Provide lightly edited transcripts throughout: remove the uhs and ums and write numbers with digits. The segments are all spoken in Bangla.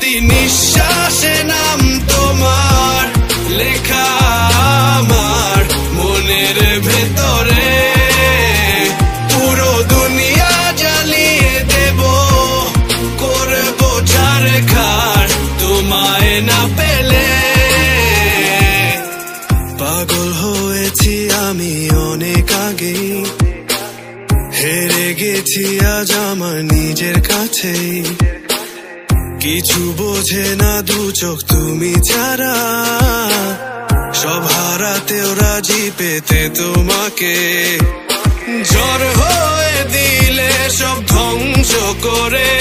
প্রতি নিঃশ্বাসে নাম তোমার লেখা আমার মনের ভেতরে। পুরো দুনিয়া জ্বালিয়ে দেব, করব ছারখার তোমায় না পেলে। পাগল হয়েছি আমি অনেক আগে, হেরে গেছি আজ আমার নিজের কাছেই। কিছু বোঝে না দু চোখ তুমি ছাড়া, সব হারাতেও রাজি পেতে তোমাকে। ঝড় হয়ে দিলে সব ধ্বংস করে,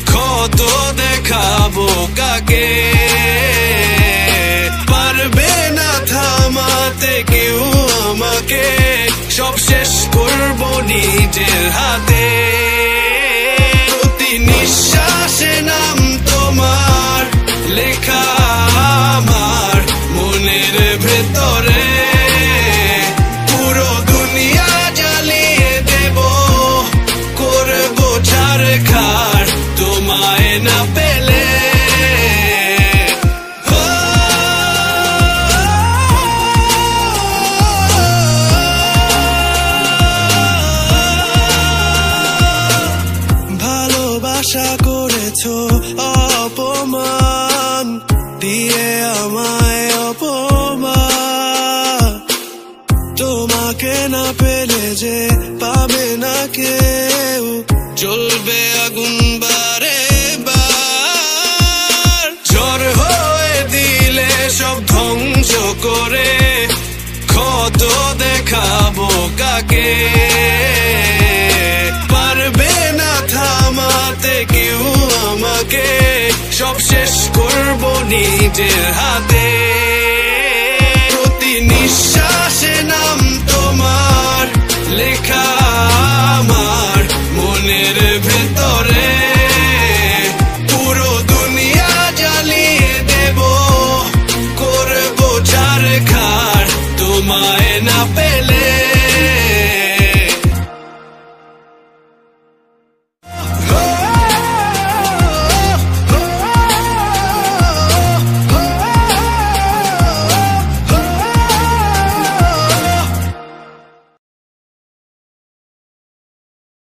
ক্ষত দেখাবো কাকে। পারবে না থামাতে কেউ আমাকে, সব শেষ করবো নিজের হাতে। প্রতি নিঃশ্বাসে নাম তোমার লেখা আমার মনের ভেতরে। পুরো দুনিয়া জ্বালিয়ে দেব, করবো ছারখার তোমায় না পেলে। ভালোবাসা করেছো অপমান দিয়ে আমায় অপমান, তোমাকে না পেলে যে পাবে না কেউ, জ্বলবে আগুন বারে বার। ঝড় হয়ে দিলে সব ধ্বংস করে, ক্ষত দেখাবো কাকে। পারবে না থামাতে কেউ আমাকে, সব শেষ করবো নিজের হাতে। প্রতি নিঃশ্বাসে নাম তোমার লেখা আমার মনের ভেতরে। পুরো দুনিয়া